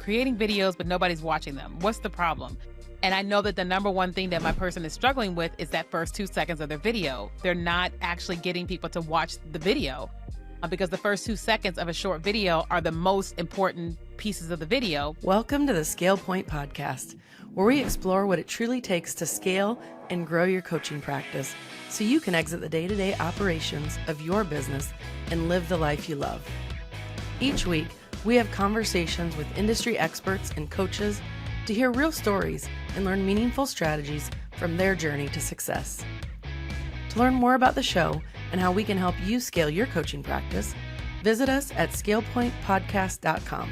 creating videos, but nobody's watching them. What's the problem? And I know that the number one thing that my person is struggling with is that first 2 seconds of their video. They're not actually getting people to watch the video because the first 2 seconds of a short video are the most important pieces of the video. Welcome to the Scale Point Podcast, where we explore what it truly takes to scale and grow your coaching practice so you can exit the day-to-day operations of your business and live the life you love. Each week, we have conversations with industry experts and coaches to hear real stories and learn meaningful strategies from their journey to success. To learn more about the show and how we can help you scale your coaching practice, visit us at scalepointpodcast.com.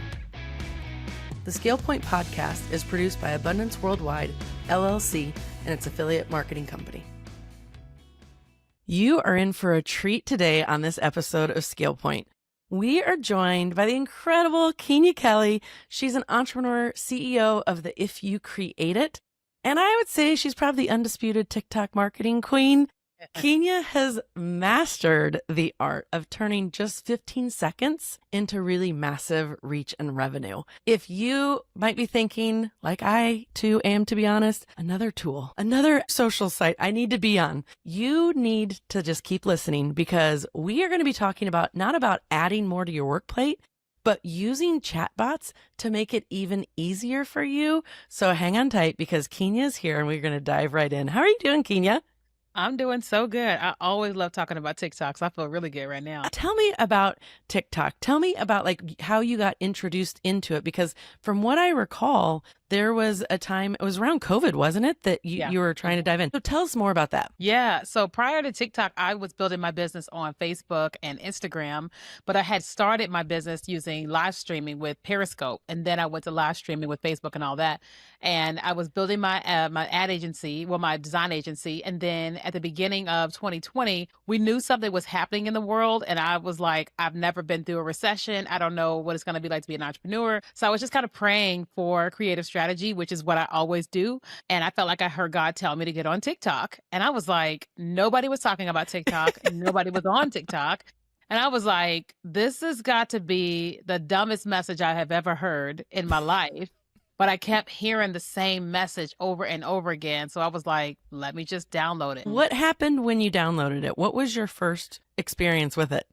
The ScalePoint Podcast is produced by Abundance Worldwide, LLC, and its affiliate marketing company. You are in for a treat today on this episode of ScalePoint. We are joined by the incredible Keenya Kelly. She's an entrepreneur, CEO of the If You Create It. And I would say she's probably the undisputed TikTok marketing queen. Keenya has mastered the art of turning just 15 seconds into really massive reach and revenue. If you might be thinking, like I too am, to be honest, another tool, another social site I need to be on, you need to just keep listening because we are going to be talking about not about adding more to your work plate, but using chatbots to make it even easier for you. So hang on tight because Keenya is here and we're going to dive right in. How are you doing, Keenya? I'm doing so good. I always love talking about TikTok, so I feel really good right now. Tell me about TikTok. Tell me about like how you got introduced into it, because from what I recall, there was a time, it was around COVID, wasn't it, that you were trying to dive in. So tell us more about that. Yeah. So prior to TikTok, I was building my business on Facebook and Instagram, but I had started my business using live streaming with Periscope. And then I went to live streaming with Facebook and all that. And I was building my my ad agency, my design agency. And then at the beginning of 2020, we knew something was happening in the world. And I was like, I've never been through a recession. I don't know what it's going to be like to be an entrepreneur. So I was just kind of praying for creative strategy, which is what I always do. And I felt like I heard God tell me to get on TikTok. And I was like, nobody was talking about TikTok. And nobody was on TikTok. And I was like, this has got to be the dumbest message I have ever heard in my life. But I kept hearing the same message over and over again. So I was like, let me just download it. What happened when you downloaded it? What was your first experience with it?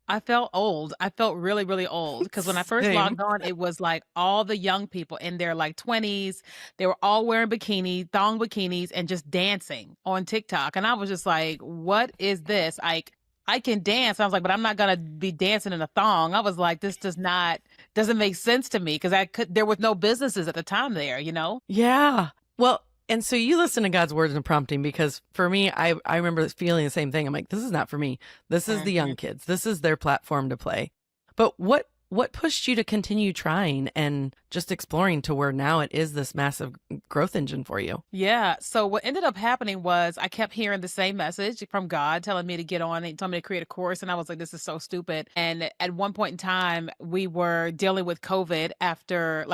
I felt old. I felt really, really old because when I first logged on, it was like all the young people in their like 20s. They were all wearing thong bikinis and just dancing on TikTok. And I was just like, what is this? Like, I can dance. I was like, but I'm not going to be dancing in a thong. I was like, this doesn't make sense to me because there was no businesses at the time there, you know? Yeah. Well, and so you listen to God's words and prompting, because for me, I remember feeling the same thing. I'm like, this is not for me. This is the young kids. This is their platform to play. But what pushed you to continue trying and just exploring to where now it is this massive growth engine for you? Yeah. So what ended up happening was I kept hearing the same message from God telling me to get on it, telling me to create a course. And I was like, this is so stupid. And at one point in time, we were dealing with COVID after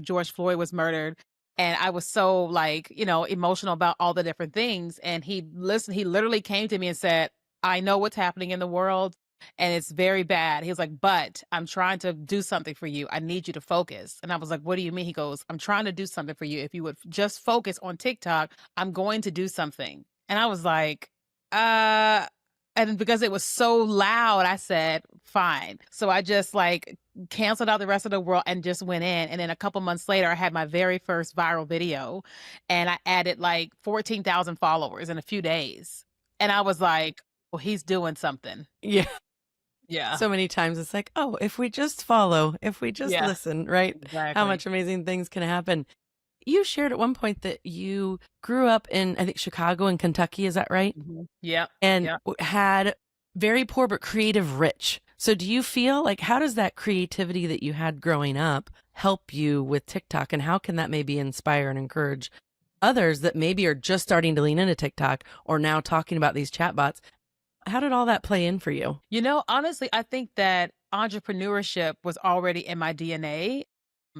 George Floyd was murdered. And I was so like, emotional about all the different things. And he literally came to me and said, I know what's happening in the world and it's very bad. He was like, but I'm trying to do something for you. I need you to focus. And I was like, what do you mean? He goes, I'm trying to do something for you. If you would just focus on TikTok, I'm going to do something. And I was like, and because it was so loud, I said, fine. So I just like canceled out the rest of the world and just went in. And then a couple months later, I had my very first viral video and I added like 14,000 followers in a few days. And I was like, well, he's doing something. Yeah. Yeah. So many times it's like, oh, if we just follow, if we just listen, right? Exactly. How much amazing things can happen. You shared at one point that you grew up in, I think, Chicago and Kentucky. Is that right? Mm-hmm. Yeah. And had very poor but creative rich. So do you feel like, how does that creativity that you had growing up help you with TikTok? And how can that maybe inspire and encourage others that maybe are just starting to lean into TikTok or now talking about these chatbots? How did all that play in for you? Honestly, I think that entrepreneurship was already in my DNA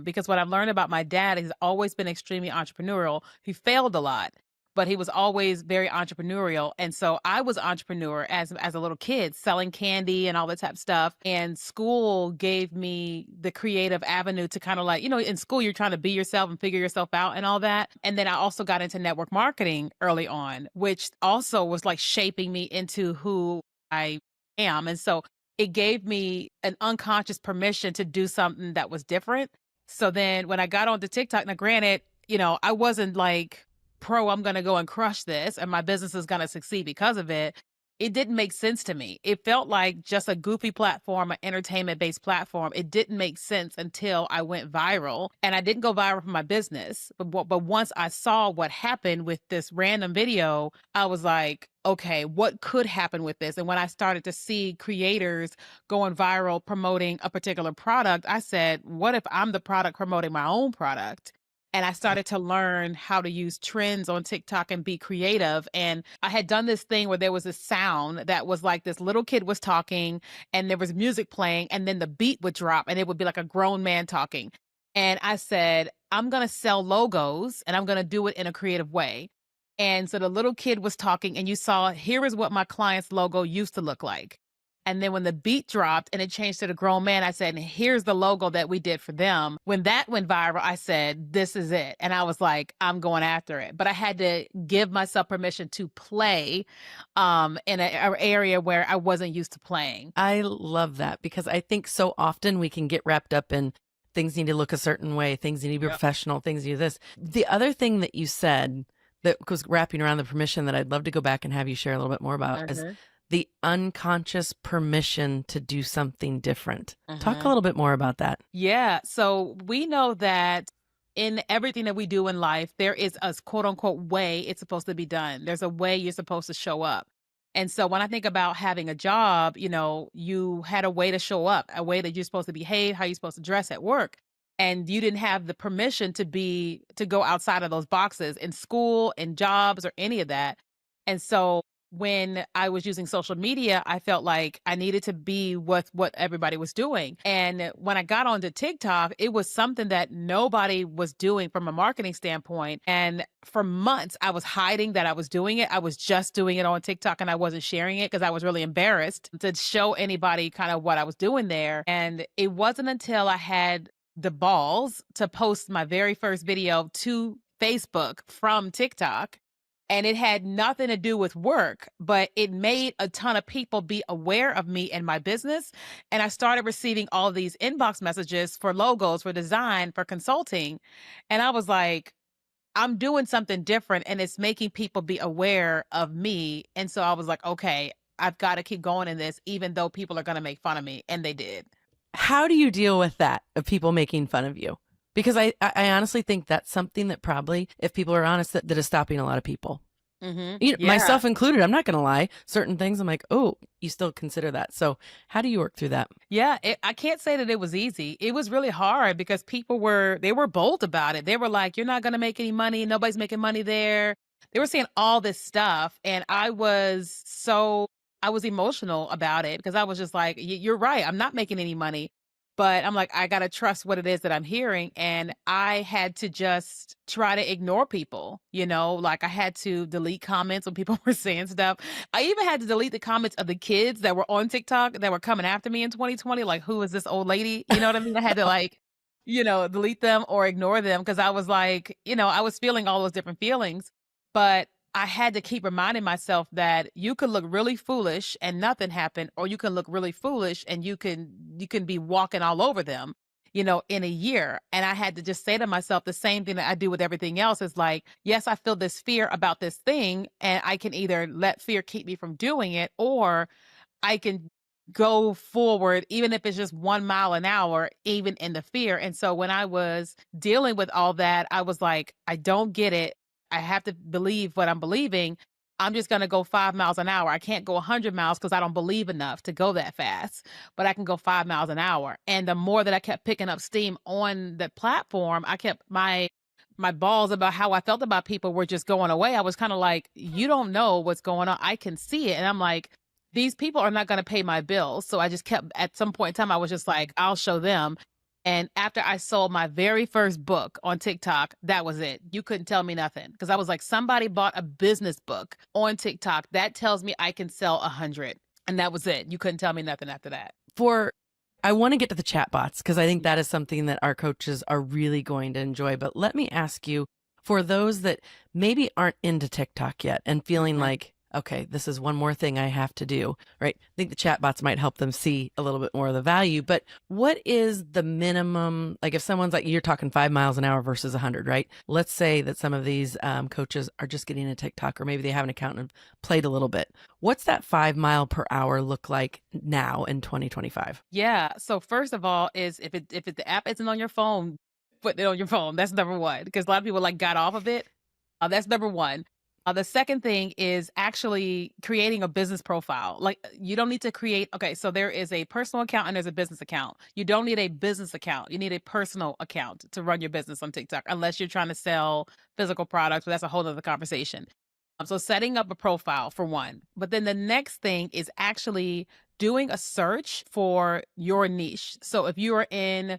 because what I've learned about my dad, he's always been extremely entrepreneurial. He failed a lot, but he was always very entrepreneurial. And so I was entrepreneur as a little kid, selling candy and all that type of stuff. And school gave me the creative avenue to kind of like, in school you're trying to be yourself and figure yourself out and all that. And then I also got into network marketing early on, which also was like shaping me into who I am. And so it gave me an unconscious permission to do something that was different. So then when I got onto TikTok, now granted, I wasn't like I'm going to go and crush this and my business is going to succeed because of it. It didn't make sense to me. It felt like just a goofy platform, an entertainment based platform. It didn't make sense until I went viral, and I didn't go viral for my business. But once I saw what happened with this random video, I was like, okay, what could happen with this? And when I started to see creators going viral promoting a particular product, I said, what if I'm the product promoting my own product? And I started to learn how to use trends on TikTok and be creative. And I had done this thing where there was a sound that was like this little kid was talking and there was music playing and then the beat would drop and it would be like a grown man talking. And I said, I'm going to sell logos and I'm going to do it in a creative way. And so the little kid was talking and you saw, here is what my client's logo used to look like. And then when the beat dropped and it changed to the grown man, I said, here's the logo that we did for them. When that went viral, I said, this is it. And I was like, I'm going after it. But I had to give myself permission to play in an area where I wasn't used to playing. I love that because I think so often we can get wrapped up in things need to look a certain way, things need to be professional, things need to do this. The other thing that you said that was wrapping around the permission that I'd love to go back and have you share a little bit more about is the unconscious permission to do something different. Talk a little bit more about that. Yeah. So we know that in everything that we do in life, there is a quote unquote way it's supposed to be done. There's a way you're supposed to show up. And so when I think about having a job, you had a way to show up, a way that you're supposed to behave, how you're supposed to dress at work. And you didn't have the permission to go outside of those boxes in school, in jobs, or any of that. And so when I was using social media, I felt like I needed to be with what everybody was doing. And when I got onto TikTok, it was something that nobody was doing from a marketing standpoint. And for months, I was hiding that I was doing it. I was just doing it on TikTok and I wasn't sharing it because I was really embarrassed to show anybody kind of what I was doing there. And it wasn't until I had the balls to post my very first video to Facebook from TikTok. And it had nothing to do with work, but it made a ton of people be aware of me and my business. And I started receiving all these inbox messages for logos, for design, for consulting. And I was like, I'm doing something different and it's making people be aware of me. And so I was like, okay, I've got to keep going in this, even though people are going to make fun of me. And they did. How do you deal with that, of people making fun of you? Because I honestly think that's something that probably, if people are honest, that is stopping a lot of people. Myself included. I'm not going to lie. Certain things I'm like, oh, you still consider that. So how do you work through that? Yeah, I can't say that it was easy. It was really hard because people were bold about it. They were like, you're not going to make any money. Nobody's making money there. They were saying all this stuff. And I was emotional about it because I was just like, you're right. I'm not making any money. But I'm like, I got to trust what it is that I'm hearing. And I had to just try to ignore people, like I had to delete comments when people were saying stuff. I even had to delete the comments of the kids that were on TikTok that were coming after me in 2020. Like, who is this old lady? You know what I mean? I had to delete them or ignore them because I was like, I was feeling all those different feelings. But I had to keep reminding myself that you could look really foolish and nothing happened, or you can look really foolish and you can be walking all over them, in a year. And I had to just say to myself the same thing that I do with everything else is like, yes, I feel this fear about this thing, and I can either let fear keep me from doing it, or I can go forward, even if it's just 1 mile an hour, even in the fear. And so when I was dealing with all that, I was like, I don't get it. I have to believe what I'm believing. I'm just going to go 5 miles an hour. I can't go 100 miles because I don't believe enough to go that fast, but I can go 5 miles an hour. And the more that I kept picking up steam on the platform, I kept my balls about how I felt about people were just going away. I was kind of like, you don't know what's going on. I can see it. And I'm like, these people are not going to pay my bills. So I just kept, at some point in time, I was just like, I'll show them. And after I sold my very first book on TikTok, that was it. You couldn't tell me nothing because I was like, somebody bought a business book on TikTok. That tells me I can sell 100. And that was it. You couldn't tell me nothing after that. I want to get to the chatbots because I think Yeah. that is something that our coaches are really going to enjoy. But let me ask you, for those that maybe aren't into TikTok yet and feeling Mhm. like, okay, this is one more thing I have to do, right? I think the chatbots might help them see a little bit more of the value. But what is the minimum? Like if someone's like, you're talking 5 miles an hour versus 100, right? Let's say that some of these coaches are just getting a TikTok, or maybe they have an account and played a little bit. What's that 5 mile per hour look like now in 2025? Yeah. So first of all, is if the app isn't on your phone, put it on your phone. That's number one. Because a lot of people like got off of it. That's number one. The second thing is actually creating a business profile. Like you don't need to create. Okay, so there is a personal account and there's a business account. You don't need a business account. You need a personal account to run your business on TikTok, unless you're trying to sell physical products. But that's a whole other conversation. So setting up a profile for one, but then the next thing is actually doing a search for your niche. So if you are in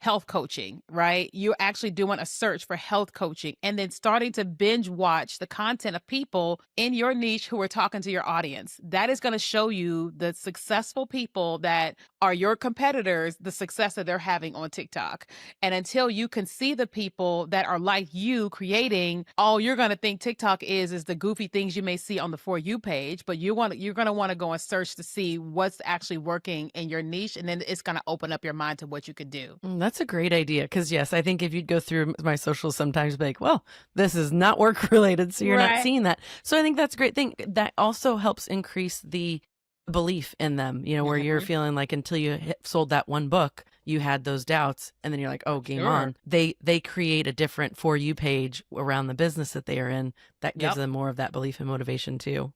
health coaching, right? You're actually doing a search for health coaching and then starting to binge watch the content of people in your niche who are talking to your audience. That is going to show you the successful people that are your competitors, the success that they're having on TikTok. And until you can see the people that are like you creating, all you're going to think TikTok is the goofy things you may see on the For You page, but you're going to want to go and search to see what's actually working in your niche, and then it's going to open up your mind to what you could do. That's a great idea. Because, yes, I think if you'd go through my socials sometimes, be like, well, this is not work related. So you're not Right. seeing that. So I think that's a great thing. That also helps increase the belief in them, where you're Mhm. feeling like until you sold that one book, you had those doubts. And then you're like, oh, game Sure. on. They create a different For You page around the business that they are in that gives Yep. them more of that belief and motivation too.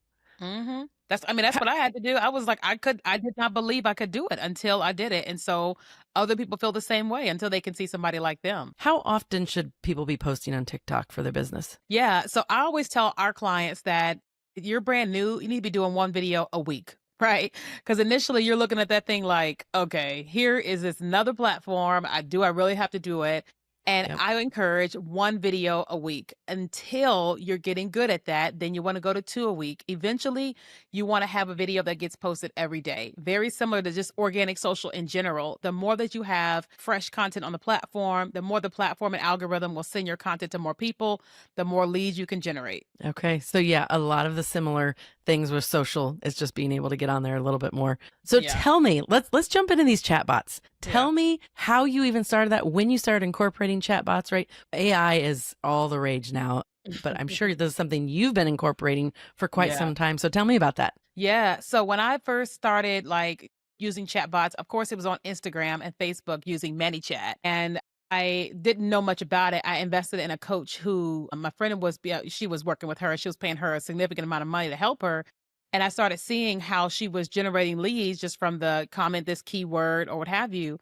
That's what I had to do. I was like, I did not believe I could do it until I did it. And so other people feel the same way until they can see somebody like them. How often should people be posting on TikTok for their business? Yeah. So I always tell our clients that if you're brand new, you need to be doing one video a week. Right. Because initially you're looking at that thing like, okay, here is this another platform. I really have to do it? And Yep. I encourage one video a week until you're getting good at that. Then you want to go to two a week. Eventually, you want to have a video that gets posted every day. Very similar to just organic social in general. The more that you have fresh content on the platform, the more the platform and algorithm will send your content to more people, the more leads you can generate. Okay. So yeah, a lot of the similar things with social is just being able to get on there a little bit more. So Yeah. tell me, let's jump into these chatbots. Yeah. Tell me how you even started that, when you started incorporating chatbots, right? AI is all the rage now, but I'm sure this is something you've been incorporating for quite Yeah. some time. So tell me about that. Yeah. So when I first started like using chatbots, of course it was on Instagram and Facebook using ManyChat. And I didn't know much about it. I invested in a coach who my friend was she was working with her. She was paying her a significant amount of money to help her. And I started seeing how she was generating leads just from the comment this keyword or what have you.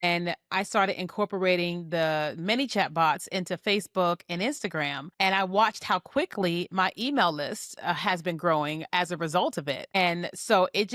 And I started incorporating the many chat bots into Facebook and Instagram. And I watched how quickly my email list has been growing as a result of it. And so it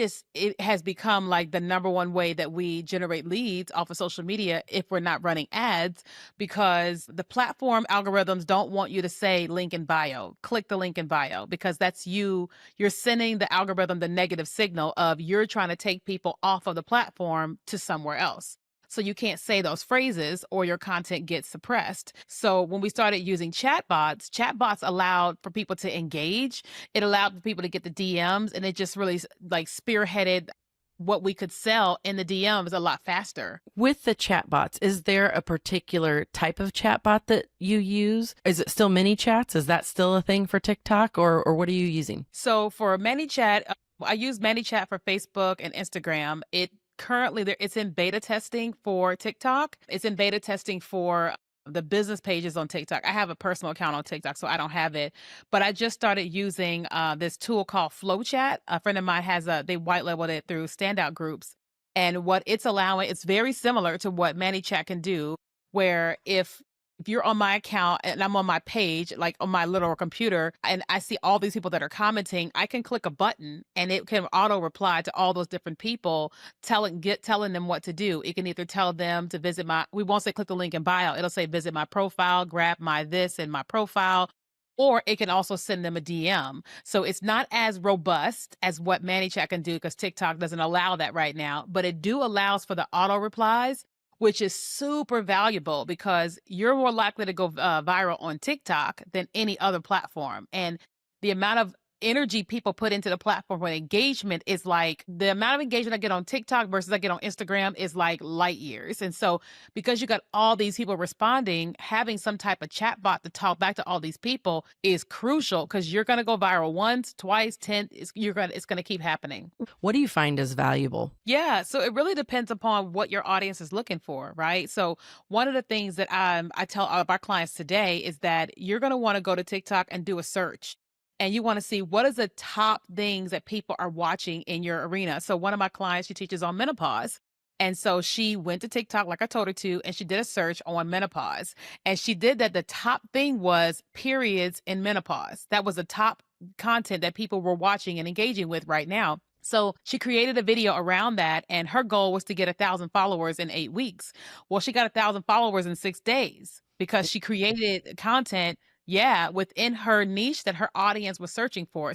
has become like the number one way that we generate leads off of social media if we're not running ads, because the platform algorithms don't want you to say link in bio, click the link in bio, because you're sending the algorithm the negative signal of you're trying to take people off of the platform to somewhere else. So you can't say those phrases or your content gets suppressed. So when we started using chatbots allowed for people to engage. It allowed for people to get the DMs, and it just really like spearheaded what we could sell in the DMs a lot faster. With the chatbots, is there a particular type of chatbot that you use? Is it still mini chats? Is that still a thing for TikTok, or what are you using? So for ManyChat, I use ManyChat for Facebook and Instagram. It's in beta testing for TikTok. It's in beta testing for the business pages on TikTok. I have a personal account on TikTok, so I don't have it. But I just started using this tool called FlowChat. A friend of mine they white labeled it through Standout Groups. And what it's allowing, it's very similar to what ManyChat can do, where if if you're on my account and I'm on my page, like on my little computer, and I see all these people that are commenting, I can click a button and it can auto reply to all those different people, telling them what to do. It can either tell them to visit we won't say click the link in bio. It'll say visit my profile, grab my this in my profile, or it can also send them a DM. So it's not as robust as what ManyChat can do because TikTok doesn't allow that right now, but it do allows for the auto replies, which is super valuable because you're more likely to go viral on TikTok than any other platform. And the amount of energy people put into the platform with engagement is like the amount of engagement I get on TikTok versus I get on Instagram is like light years. And so, because you got all these people responding, having some type of chat bot to talk back to all these people is crucial because you're going to go viral once, twice, 10. It's going to keep happening. What do you find is valuable? Yeah, so it really depends upon what your audience is looking for, right? So one of the things that I tell all of our clients today is that you're going to want to go to TikTok and do a search. And you want to see what is the top things that people are watching in your arena. So one of my clients, she teaches on menopause. And so she went to TikTok like I told her to, and she did a search on menopause. And she did that. The top thing was periods in menopause. That was the top content that people were watching and engaging with right now. So she created a video around that, and her goal was to get 1,000 followers in 8 weeks. Well, she got 1,000 followers in 6 days because she created content, yeah, within her niche that her audience was searching for.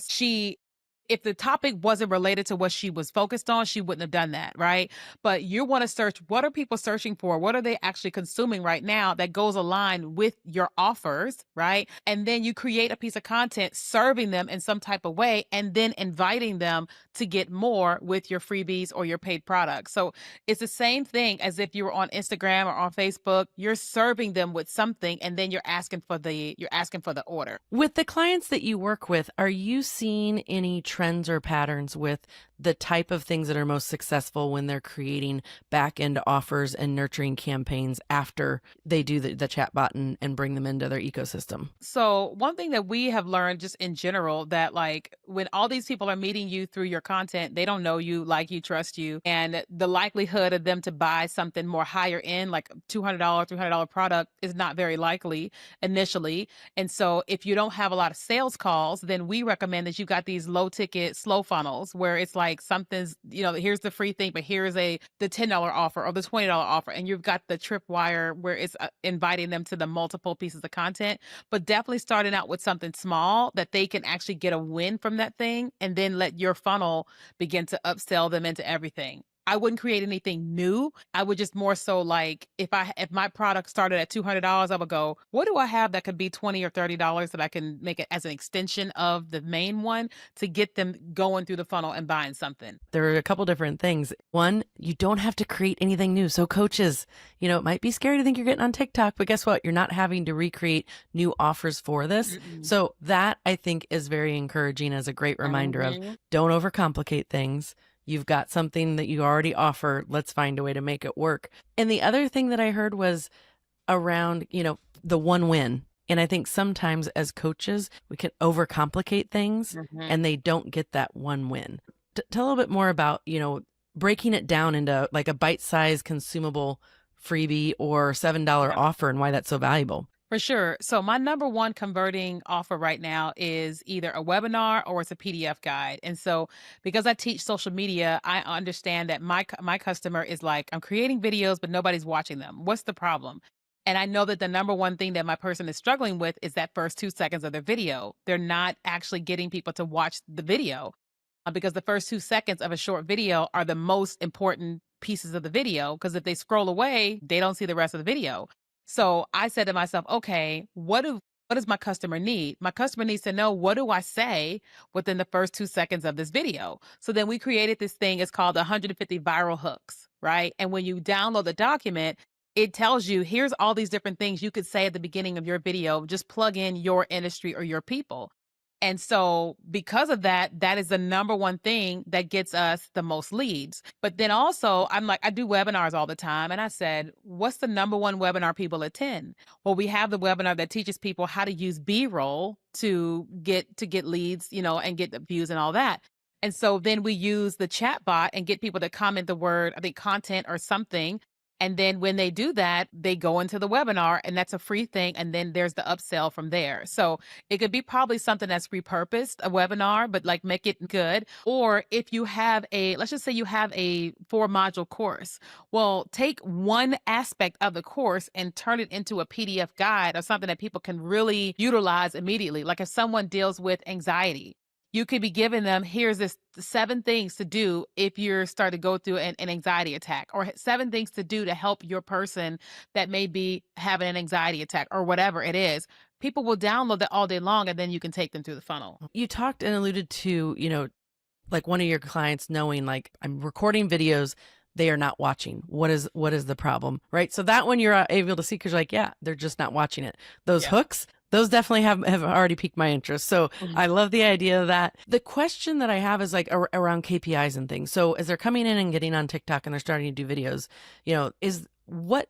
If the topic wasn't related to what she was focused on, she wouldn't have done that, right? But you want to search, what are people searching for? What are they actually consuming right now that goes aligned with your offers, right? And then you create a piece of content serving them in some type of way and then inviting them to get more with your freebies or your paid products. So it's the same thing as if you were on Instagram or on Facebook. You're serving them with something and then you're asking for the order. With the clients that you work with, are you seeing any trends or patterns with the type of things that are most successful when they're creating back end offers and nurturing campaigns after they do the chatbot and bring them into their ecosystem? So one thing that we have learned just in general that like when all these people are meeting you through your content, they don't know you, like you, trust you. And the likelihood of them to buy something more higher end, like $200, $300 product is not very likely initially. And so if you don't have a lot of sales calls, then we recommend that you got these low ticket, slow funnels where it's like something's, here's the free thing, but here's the $10 offer or the $20 offer. And you've got the tripwire where it's inviting them to the multiple pieces of content, but definitely starting out with something small that they can actually get a win from that thing. And then let your funnel begin to upsell them into everything. I wouldn't create anything new. I would just more so like if my product started at $200, I would go, what do I have that could be $20 or $30 that I can make it as an extension of the main one to get them going through the funnel and buying something. There are a couple different things. One, you don't have to create anything new. So coaches, it might be scary to think you're getting on TikTok, but guess what? You're not having to recreate new offers for this. Mm-mm. So that I think is very encouraging as a great reminder of Mhm. don't overcomplicate things. You've got something that you already offer. Let's find a way to make it work. And the other thing that I heard was around, the one win. And I think sometimes as coaches, we can overcomplicate things Mhm. and they don't get that one win. Tell a little bit more about, breaking it down into like a bite-sized consumable freebie or $7 Yeah. offer and why that's so valuable. For sure. So my number one converting offer right now is either a webinar or it's a PDF guide. And so because I teach social media, I understand that my customer is like, I'm creating videos, but nobody's watching them. What's the problem? And I know that the number one thing that my person is struggling with is that first 2 seconds of their video. They're not actually getting people to watch the video because the first 2 seconds of a short video are the most important pieces of the video. Because if they scroll away, they don't see the rest of the video. So I said to myself, okay, what does my customer need? My customer needs to know, what do I say within the first 2 seconds of this video? So then we created this thing. It's called 150 viral hooks, right? And when you download the document, it tells you here's all these different things you could say at the beginning of your video. Just plug in your industry or your people. And so because of that, that is the number one thing that gets us the most leads. But then also I'm like, I do webinars all the time. And I said, what's the number one webinar people attend? Well, we have the webinar that teaches people how to use B-roll to get leads, and get the views and all that. And so then we use the chat bot and get people to comment the word, I think content or something. And then when they do that, they go into the webinar and that's a free thing. And then there's the upsell from there. So it could be probably something that's repurposed, a webinar, but like make it good. Or if you have let's just say you have a 4 module course. Well, take one aspect of the course and turn it into a PDF guide or something that people can really utilize immediately. Like if someone deals with anxiety, you could be giving them, here's this 7 things to do if you're starting to go through an anxiety attack, or 7 things to do to help your person that may be having an anxiety attack, or whatever it is. People will download that all day long, and then you can take them through the funnel. You talked and alluded to, like one of your clients knowing, like, I'm recording videos, they are not watching. What is the problem, right? So that one you're able to see because you're like, yeah, they're just not watching it. Those Yeah. hooks, those definitely have already piqued my interest. So I love the idea of that. The question that I have is like around KPIs and things. So as they're coming in and getting on TikTok and they're starting to do videos, is what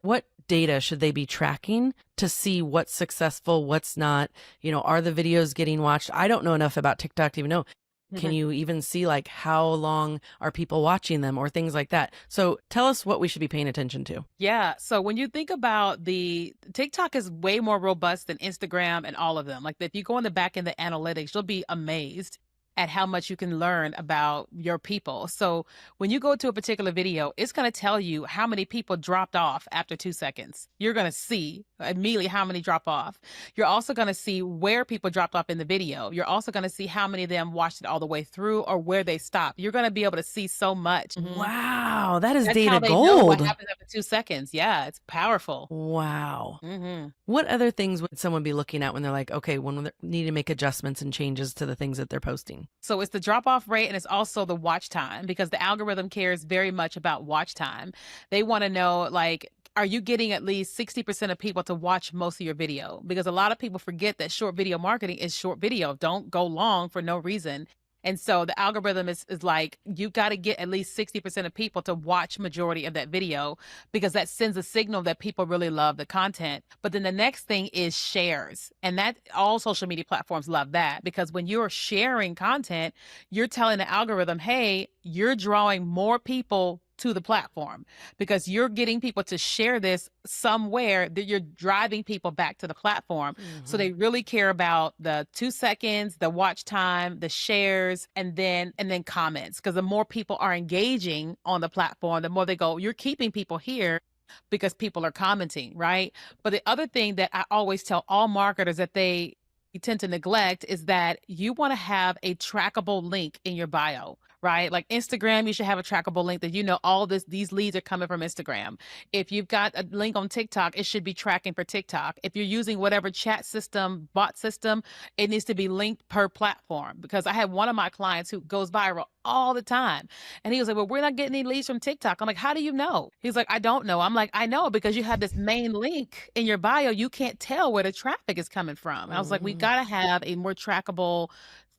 data should they be tracking to see what's successful, what's not? Are the videos getting watched? I don't know enough about TikTok to even know. Can you even see like how long are people watching them or things like that? So tell us what we should be paying attention to. Yeah. So when you think about the TikTok is way more robust than Instagram and all of them. Like if you go in the back in the analytics, you'll be amazed at how much you can learn about your people. So when you go to a particular video, it's going to tell you how many people dropped off after 2 seconds. You're going to see immediately how many drop off. You're also going to see where people dropped off in the video. You're also going to see how many of them watched it all the way through or where they stopped. You're going to be able to see so much. Wow, that is That's data how they know what gold. happens after 2 seconds. Yeah, it's powerful. Wow. hmm What other things would someone be looking at when they're like, okay, when they need to make adjustments and changes to the things that they're posting? So it's the drop off rate and it's also the watch time, because the algorithm cares very much about watch time. They want to know, like, are you getting at least 60% of people to watch most of your video? Because a lot of people forget that short video marketing is short video. Don't go long for no reason. And so the algorithm is like, you got to get at least 60% of people to watch majority of that video, because that sends a signal that people really love the content. But then the next thing is shares. And that all social media platforms love that, because when you're sharing content, you're telling the algorithm, hey, you're drawing more people to the platform because you're getting people to share this somewhere, that you're driving people back to the platform. So they really care about the 2 seconds, the watch time, the shares, and then comments. Because the more people are engaging on the platform, the more they go, you're keeping people here because people are commenting, right? But the other thing that I always tell all marketers that they tend to neglect is that you want to have a trackable link in your bio, right? Like Instagram, you should have a trackable link that all these leads are coming from Instagram. If you've got a link on TikTok, it should be tracking for TikTok. If you're using whatever chat system, bot system, it needs to be linked per platform. Because I had one of my clients who goes viral all the time. And he was like, well, we're not getting any leads from TikTok. I'm like, how do you know? He's like, I don't know. I'm like, I know, because you have this main link in your bio. You can't tell where the traffic is coming from. I was like, we got to have a more trackable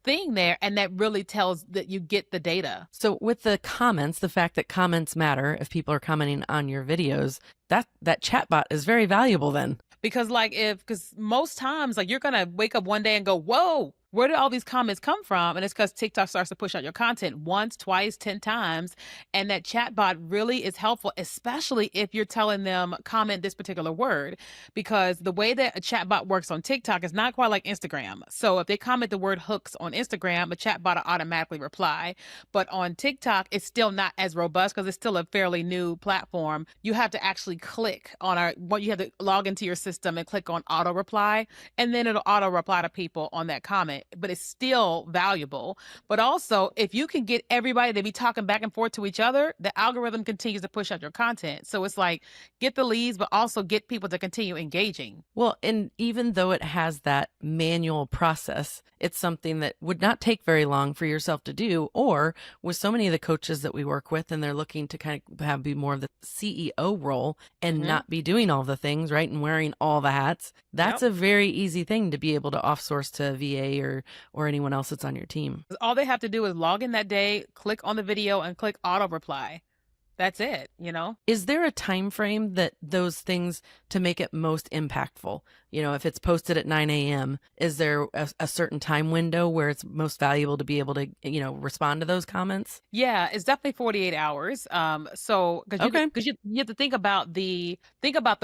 thing there, and that really tells that you get the data. So with the comments, the fact that comments matter, if people are commenting on your videos, that chatbot is very valuable then. Because because most times, like, you're going to wake up one day and go, whoa, where did all these comments come from? And it's because TikTok starts to push out your content once, twice, 10 times. And that chatbot really is helpful, especially if you're telling them comment this particular word, because the way that a chatbot works on TikTok is not quite like Instagram. So if they comment the word hooks on Instagram, a chatbot will automatically reply. But on TikTok, it's still not as robust because it's still a fairly new platform. You have to actually click on you have to log into your system and click on auto reply, and then it'll auto reply to people on that comment. But it's still valuable. But also, if you can get everybody to be talking back and forth to each other, the algorithm continues to push out your content. So it's like, get the leads, but also get people to continue engaging. Well, and even though it has that manual process, it's something that would not take very long for yourself to do. Or with so many of the coaches that we work with, and they're looking to kind of be more of the CEO role and not be doing all the things, right? And wearing all the hats. That's a very easy thing to be able to offsource to a VA or anyone else that's on your team. All they have to do is log in that day, click on the video, and click auto reply. That's it, you know? Is there a time frame that those things to make it most impactful? You know, if it's posted at 9 a.m., is there a certain time window where it's most valuable to be able to, respond to those comments? Yeah, it's definitely 48 hours. So Okay. because you have to think about the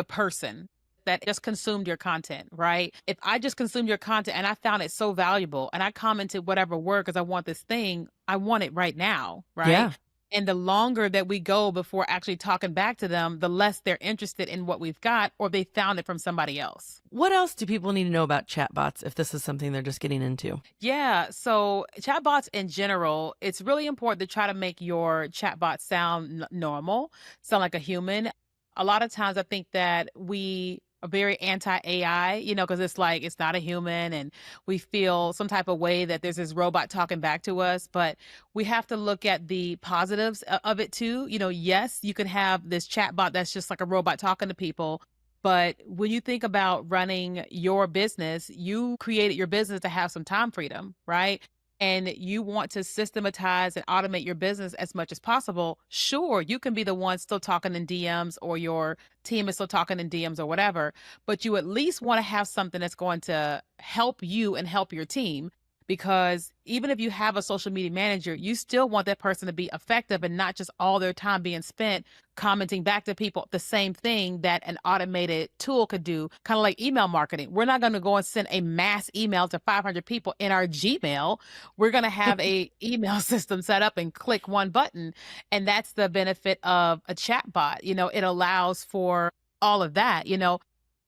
person that just consumed your content, right? If I just consumed your content and I found it so valuable and I commented whatever word because I want this thing, I want it right now, right? Yeah. And the longer that we go before actually talking back to them, the less they're interested in what we've got, or they found it from somebody else. What else do people need to know about chatbots if this is something they're just getting into? Yeah. So chatbots in general, it's really important to try to make your chatbot sound normal, sound like a human. A lot of times I think that we are very anti AI, because it's like it's not a human and we feel some type of way that there's this robot talking back to us. But we have to look at the positives of it too. Yes, you can have this chatbot that's just like a robot talking to people, but when you think about running your business, you created your business to have some time freedom, right? And you want to systematize and automate your business as much as possible. Sure, you can be the one still talking in DMs, or your team is still talking in DMs or whatever, but you at least want to have something that's going to help you and help your team. Because even if you have a social media manager, you still want that person to be effective and not just all their time being spent commenting back to people the same thing that an automated tool could do, kind of like email marketing. We're not going to go and send a mass email to 500 people in our Gmail. We're going to have a email system set up and click one button. And that's the benefit of a chat bot. It allows for all of that,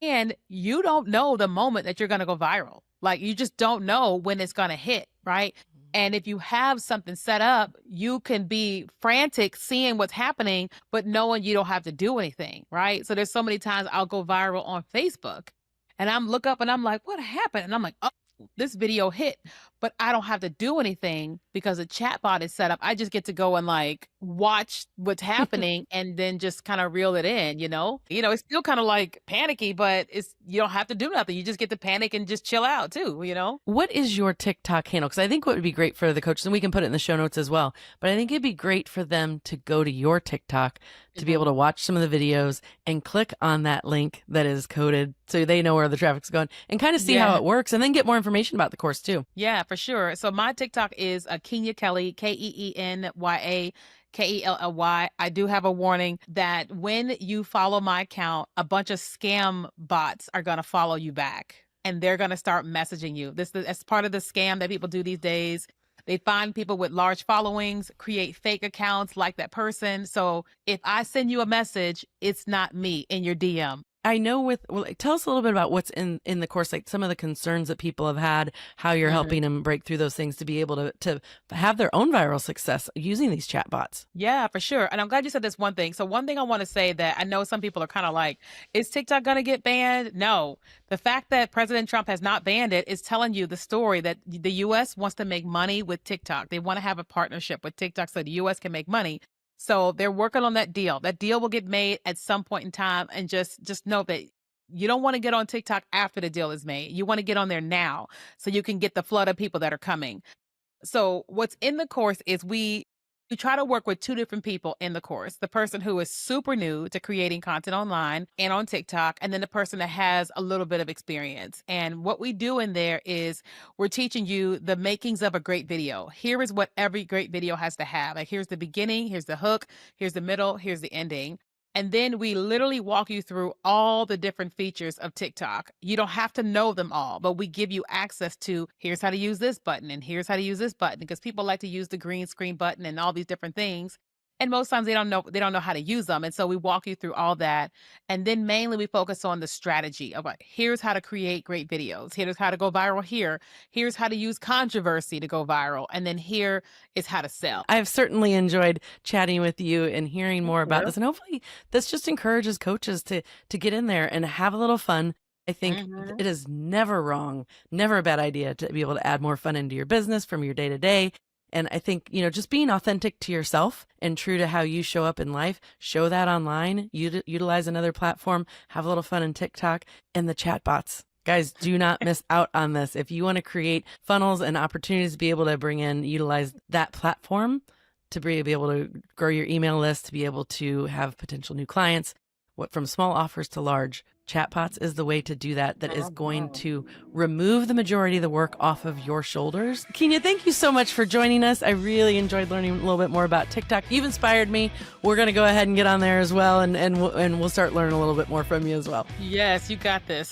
and you don't know the moment that you're going to go viral. Like, you just don't know when it's going to hit, right? And if you have something set up, you can be frantic seeing what's happening, but knowing you don't have to do anything, right? So there's so many times I'll go viral on Facebook and I'm look up and I'm like, what happened? And I'm like, oh, this video hit, but I don't have to do anything because a chatbot is set up. I just get to go and like watch what's happening and then just kind of reel it in, it's still kind of like panicky, but you don't have to do nothing. You just get to panic and just chill out too. What is your TikTok handle? Because I think what would be great for the coaches, and we can put it in the show notes as well, but I think it'd be great for them to go to your TikTok to be able to watch some of the videos and click on that link that is coded so they know where the traffic's going and kind of see how it works and then get more information about the course too. Yeah, for sure. So my TikTok is Keenya Kelly, Keenya Kelly. I do have a warning that when you follow my account, a bunch of scam bots are going to follow you back and they're going to start messaging you. This is as part of the scam that people do these days. They find people with large followings, create fake accounts like that person. So if I send you a message, it's not me in your DM. I know tell us a little bit about what's in the course, like some of the concerns that people have had, how you're helping them break through those things to be able to have their own viral success using these chatbots. Yeah, for sure. And I'm glad you said this one thing. So one thing I want to say that I know some people are kind of like, is TikTok going to get banned? No. The fact that President Trump has not banned it is telling you the story that the US wants to make money with TikTok. They want to have a partnership with TikTok so the US can make money. So they're working on that deal. That deal will get made at some point in time. And just know that you don't want to get on TikTok after the deal is made. You want to get on there now so you can get the flood of people that are coming. So what's in the course is we try to work with two different people in the course. The person who is super new to creating content online and on TikTok, and then the person that has a little bit of experience. And what we do in there is we're teaching you the makings of a great video. Here is what every great video has to have. Like, here's the beginning, here's the hook, here's the middle, here's the ending. And then we literally walk you through all the different features of TikTok. You don't have to know them all, but we give you access to here's how to use this button and here's how to use this button, because people like to use the green screen button and all these different things. And most times they don't know how to use them. And so we walk you through all that. And then mainly we focus on the strategy of like, here's how to create great videos. Here's how to go viral here. Here's how to use controversy to go viral. And then here is how to sell. I've certainly enjoyed chatting with you and hearing more about this. And hopefully this just encourages coaches to get in there and have a little fun. I think it is never wrong, never a bad idea to be able to add more fun into your business from your day to day. And I think, just being authentic to yourself and true to how you show up in life, show that online, utilize another platform, have a little fun in TikTok and the chatbots. Guys, do not miss out on this. If you want to create funnels and opportunities to be able to utilize that platform, to be able to grow your email list, to be able to have potential new clients, from small offers to large. Chatbots is the way to do that. That is going to remove the majority of the work off of your shoulders. Keenya, thank you so much for joining us. I really enjoyed learning a little bit more about TikTok. You've inspired me. We're going to go ahead and get on there as well, and we'll start learning a little bit more from you as well. Yes, you got this.